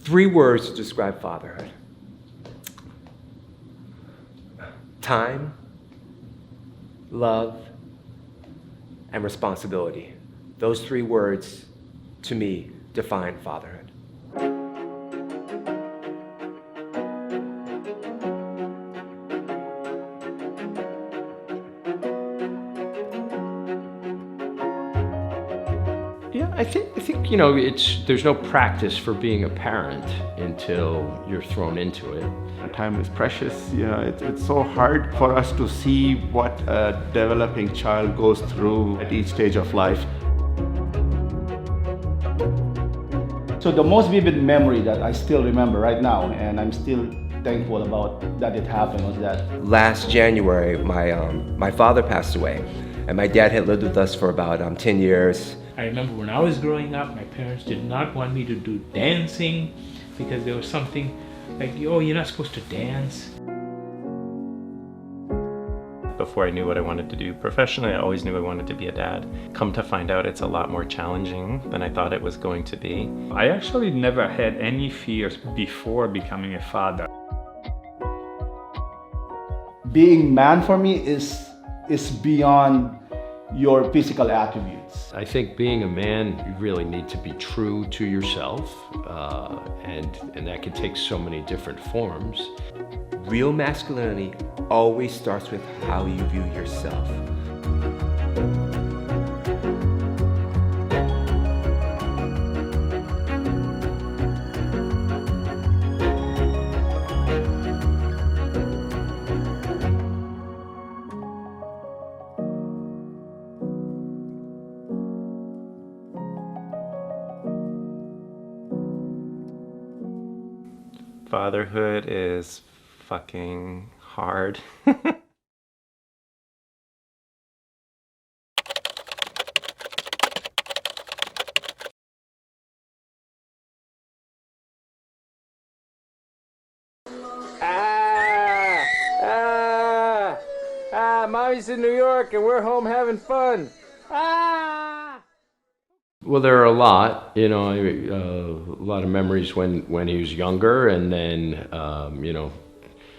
Three words to describe fatherhood: time, love, and responsibility. Those three words, to me, define fatherhood. Yeah, I think there's no practice for being a parent until you're thrown into it. Time is precious. It's so hard for us to see what a developing child goes through at each stage of life. So the most vivid memory that I still remember right now, and I'm still thankful about that it happened, was that Last January, my father passed away, and my dad had lived with us for about 10 years. I remember when I was growing up, my parents did not want me to do dancing because there was something like, oh, you're not supposed to dance. Before I knew what I wanted to do professionally, I always knew I wanted to be a dad. Come to find out, it's a lot more challenging than I thought it was going to be. I actually never had any fears before becoming a father. being man for me is beyond your physical attributes. I think being a man, you really need to be true to yourself, and that can take so many different forms. Real masculinity always starts with how you view yourself. Fatherhood is fucking hard. Mommy's in New York and we're home having fun. Well, there are a lot, a lot of memories when he was younger, and then,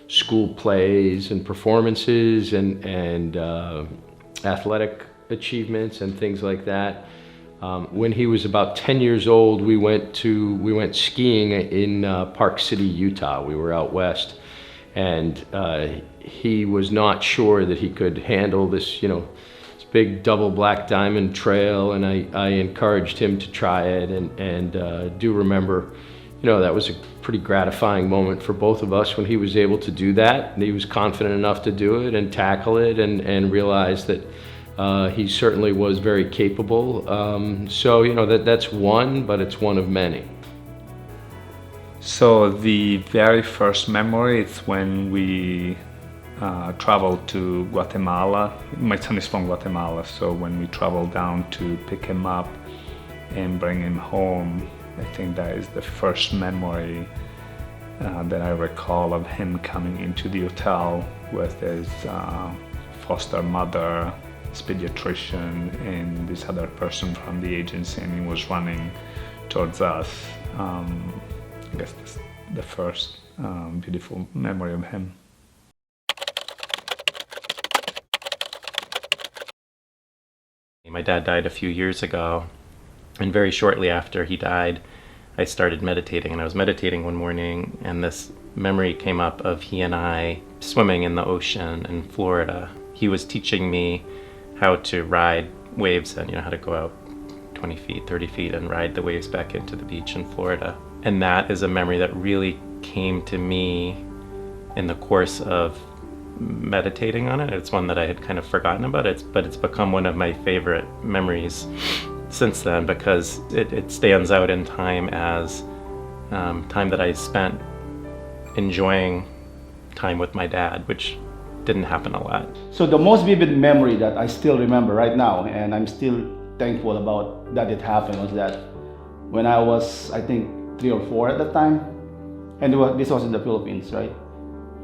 school plays and performances and athletic achievements and things like that. When he was about 10 years old, we went skiing in Park City, Utah. We were out west, and he was not sure that he could handle this, big double black diamond trail, and I encouraged him to try it, and do remember, that was a pretty gratifying moment for both of us when he was able to do that, and he was confident enough to do it and tackle it, and realize that he certainly was very capable. So that's one, but it's one of many. So the very first memory is when we traveled to Guatemala. My son is from Guatemala, so when we traveled down to pick him up and bring him home, I think that is the first memory that I recall of him coming into the hotel with his foster mother, his pediatrician, and this other person from the agency, and he was running towards us. I guess that's the first beautiful memory of him. My dad died a few years ago, and very shortly after he died, I started meditating, and I was meditating one morning, and this memory came up of he and I swimming in the ocean in Florida. He was teaching me how to ride waves and how to go out 20 feet, 30 feet and ride the waves back into the beach in Florida. And that is a memory that really came to me in the course of meditating on it. It's one that I had kind of forgotten about, but it's become one of my favorite memories since then, because it stands out in time as time that I spent enjoying time with my dad, which didn't happen a lot. So the most vivid memory that I still remember right now, and I'm still thankful about that it happened, was that when I was, I think, 3 or 4 at the time, and this was in the Philippines, right?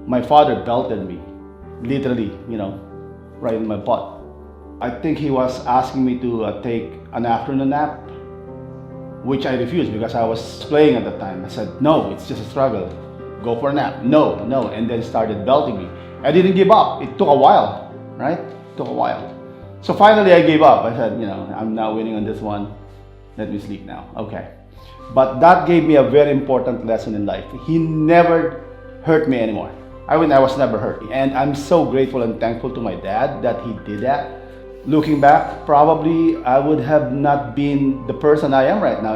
My father belted me, literally, right in my butt. I think he was asking me to take an afternoon nap, which I refused because I was playing at the time. I said, no, it's just a struggle. Go for a nap. No, no. And then started belting me. I didn't give up. It took a while, right? It took a while. So finally I gave up. I said, I'm not winning on this one. Let me sleep now. Okay. But that gave me a very important lesson in life. He never hurt me anymore. I was never hurt. And I'm so grateful and thankful to my dad that he did that. Looking back, probably I would have not been the person I am right now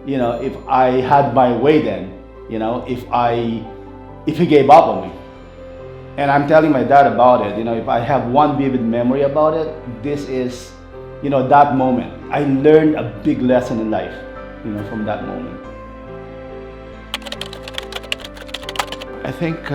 if I had my way then, if he gave up on me. And I'm telling my dad about it. If I have one vivid memory about it, this is, that moment. I learned a big lesson in life, from that moment. I think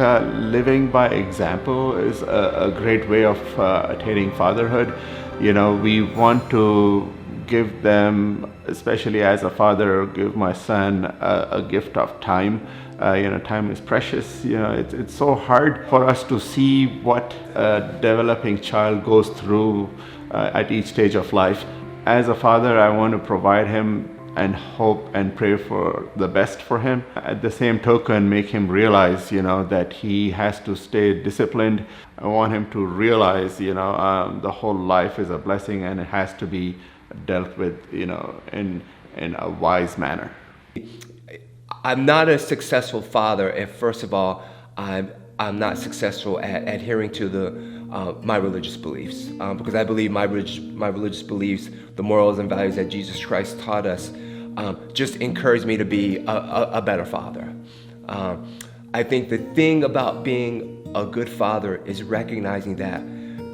living by example is a great way of attaining fatherhood. We want to give them, especially as a father, give my son a gift of time. Time is precious. It's so hard for us to see what a developing child goes through at each stage of life. As a father, I want to provide him and hope and pray for the best for him. At the same token, make him realize, that he has to stay disciplined. I want him to realize, the whole life is a blessing and it has to be dealt with, in a wise manner. I'm not a successful father if, first of all, I'm not successful at adhering to my religious beliefs, because I believe my religious beliefs, the morals and values that Jesus Christ taught us, just encourage me to be a better father. I think the thing about being a good father is recognizing that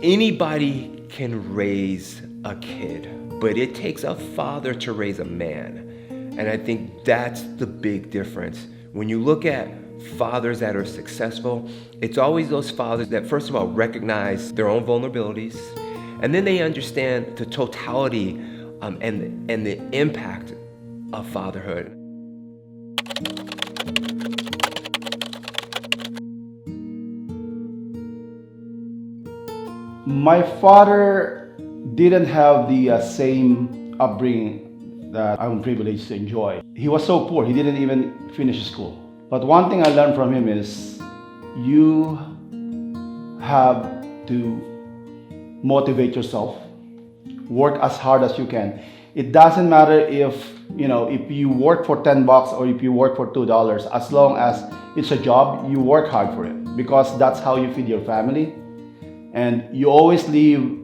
anybody can raise a kid, but it takes a father to raise a man. And I think that's the big difference. When you look at fathers that are successful, it's always those fathers that, first of all, recognize their own vulnerabilities, and then they understand the totality and the impact of fatherhood. My father didn't have the same upbringing that I'm privileged to enjoy. He was so poor, he didn't even finish school. But one thing I learned from him is you have to motivate yourself, work as hard as you can. It doesn't matter if you work for $10 or if you work for $2, as long as it's a job, you work hard for it, because that's how you feed your family. And you always live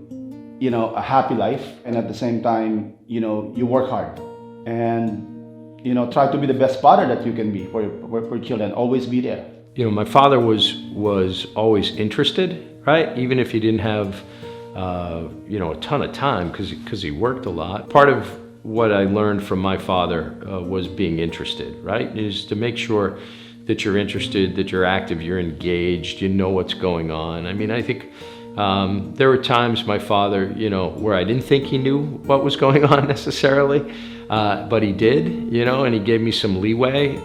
a happy life, and at the same time, you work hard and, try to be the best father that you can be for your children. Always be there. My father was always interested, right? Even if he didn't have, a ton of time because he worked a lot. Part of what I learned from my father was being interested, right? Is to make sure that you're interested, that you're active, you're engaged, you know what's going on. I mean, I think there were times my father, where I didn't think he knew what was going on necessarily, but he did, and he gave me some leeway.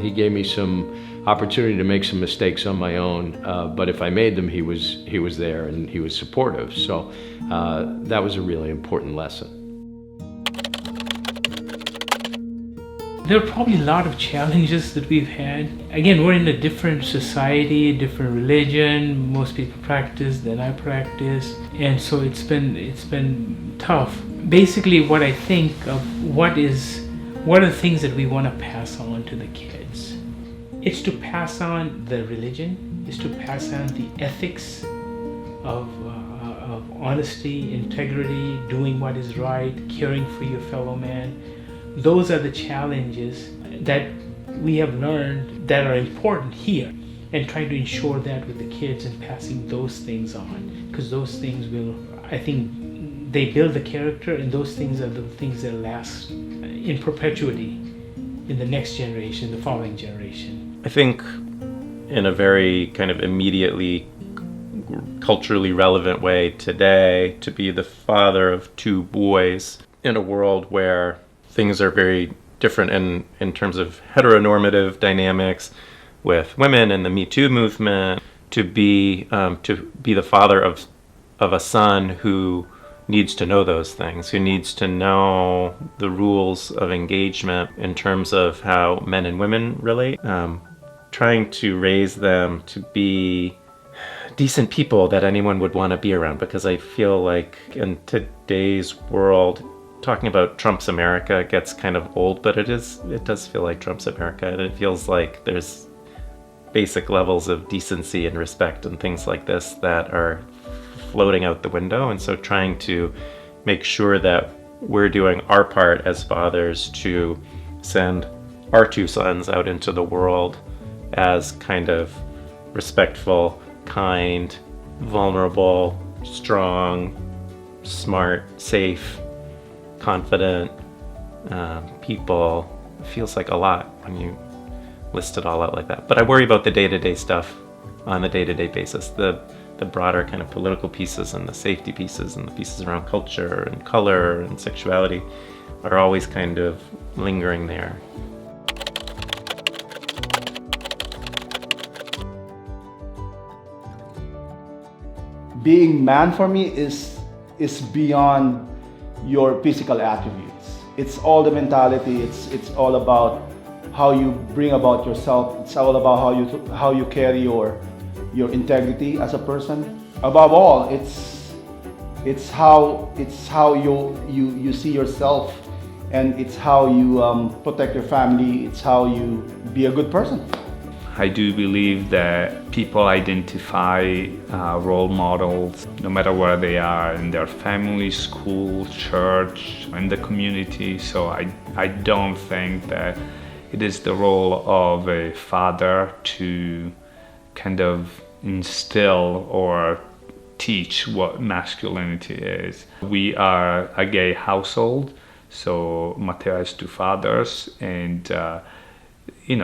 He gave me some opportunity to make some mistakes on my own, but if I made them, he was there and he was supportive. So that was a really important lesson. There are probably a lot of challenges that we've had. Again, we're in a different society, a different religion. Most people practice than I practice, and so it's been tough. Basically, what I think of what are the things that we want to pass on to the kids. It's to pass on the religion. It's to pass on the ethics of honesty, integrity, doing what is right, caring for your fellow man. Those are the challenges that we have learned that are important here, and trying to ensure that with the kids and passing those things on, because those things I think they build the character, and those things are the things that last in perpetuity in the next generation, the following generation. I think in a very kind of immediately culturally relevant way today, to be the father of two boys in a world where things are very different in terms of heteronormative dynamics with women and the Me Too movement, to be the father of a son who needs to know those things, who needs to know the rules of engagement in terms of how men and women relate. Trying to raise them to be decent people that anyone would want to be around, because I feel like in today's world, talking about Trump's America gets kind of old, but it does feel like Trump's America, and it feels like there's basic levels of decency and respect and things like this that are floating out the window. And so trying to make sure that we're doing our part as fathers to send our two sons out into the world as kind of respectful, kind, vulnerable, strong, smart, safe, confident people. Feels like a lot when you list it all out like that. But I worry about the day-to-day stuff on a day-to-day basis. The broader kind of political pieces and the safety pieces and the pieces around culture and color and sexuality are always kind of lingering there. Being man for me is beyond your physical attributes. It's all the mentality. It's all about how you bring about yourself. It's all about how you carry your integrity as a person. Above all, it's how you see yourself, and it's how you protect your family. It's how you be a good person. I do believe that people identify role models no matter where they are, in their family, school, church, in the community. So I don't think that it is the role of a father to kind of instill or teach what masculinity is. We are a gay household, so Matteo has two fathers, and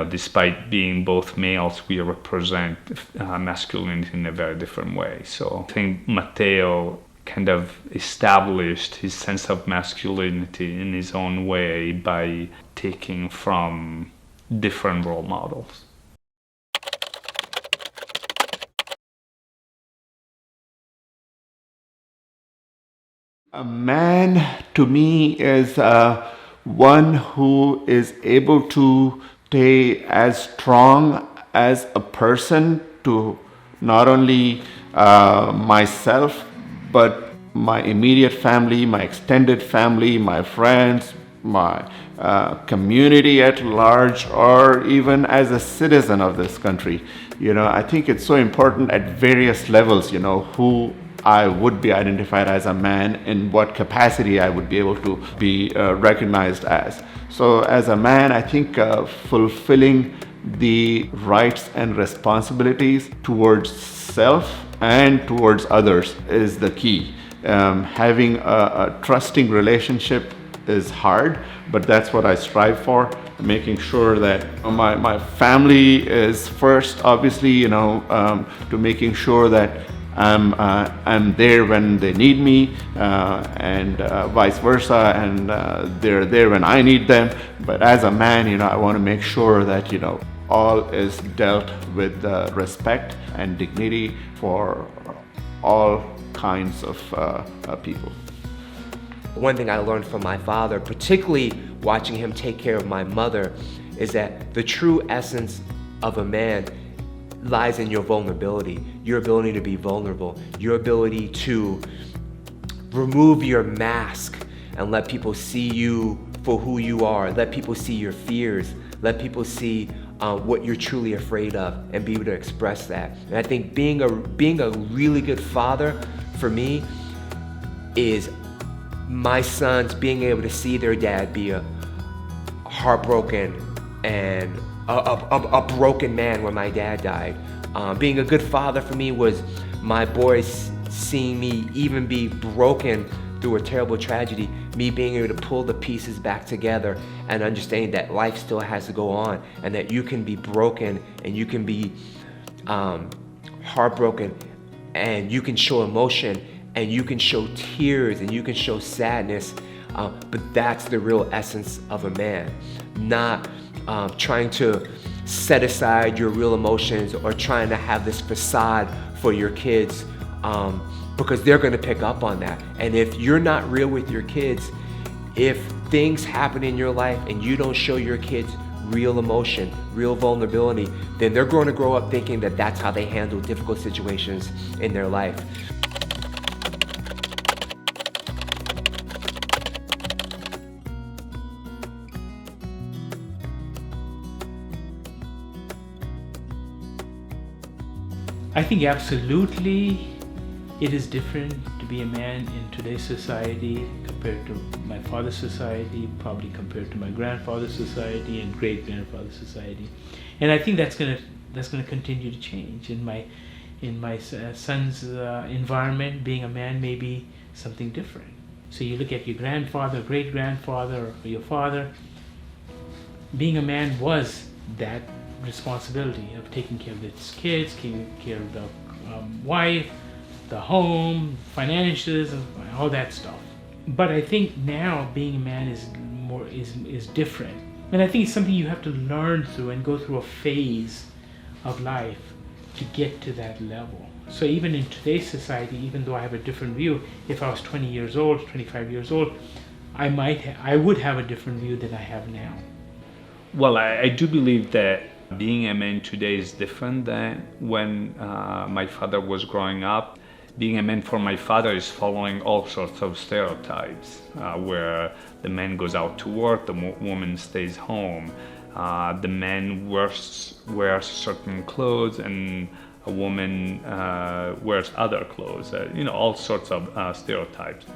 despite being both males, we represent masculinity in a very different way. So I think Matteo kind of established his sense of masculinity in his own way by taking from different role models. A man, to me, is one who is able to stay as strong as a person to not only myself, but my immediate family, my extended family, my friends, my community at large, or even as a citizen of this country. I think it's so important at various levels, who I would be identified as a man, in what capacity I would be able to be recognized as. So as a man, I think fulfilling the rights and responsibilities towards self and towards others is the key. Having a trusting relationship is hard, but that's what I strive for. Making sure that my family is first, obviously, to making sure that I'm there when they need me, and vice versa, and they're there when I need them. But as a man, I want to make sure that all is dealt with respect and dignity for all kinds of people. One thing I learned from my father, particularly watching him take care of my mother, is that the true essence of a man lies in your vulnerability, your ability to be vulnerable, your ability to remove your mask and let people see you for who you are, let people see your fears, let people see what you're truly afraid of, and be able to express that. And I think being a really good father for me is my sons being able to see their dad be a heartbroken and a broken man when my dad died. Being a good father for me was my boys seeing me even be broken through a terrible tragedy, me being able to pull the pieces back together and understanding that life still has to go on, and that you can be broken and you can be heartbroken, and you can show emotion and you can show tears and you can show sadness, but that's the real essence of a man. Not trying to set aside your real emotions or trying to have this facade for your kids, because they're going to pick up on that. And if you're not real with your kids, if things happen in your life and you don't show your kids real emotion, real vulnerability, then they're going to grow up thinking that that's how they handle difficult situations in their life. I think absolutely it is different to be a man in today's society compared to my father's society, probably compared to my grandfather's society and great-grandfather's society. And I think that's gonna continue to change. In my son's environment, being a man may be something different. So you look at your grandfather, great-grandfather, or your father, being a man was that responsibility of taking care of his kids, taking care of the wife, the home, finances, and all that stuff. But I think now being a man is different, and I think it's something you have to learn through and go through a phase of life to get to that level. So even in today's society, even though I have a different view, if I was 20 years old, 25 years old, I would have a different view than I have now. Well, I do believe that being a man today is different than when my father was growing up. Being a man for my father is following all sorts of stereotypes, where the man goes out to work, the woman stays home, the man wears certain clothes, and a woman wears other clothes. All sorts of stereotypes.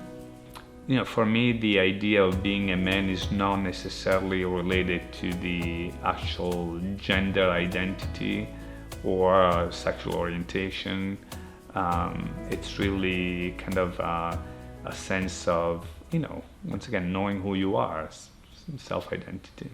For me, the idea of being a man is not necessarily related to the actual gender identity or sexual orientation. It's really kind of a sense of, once again, knowing who you are, self-identity.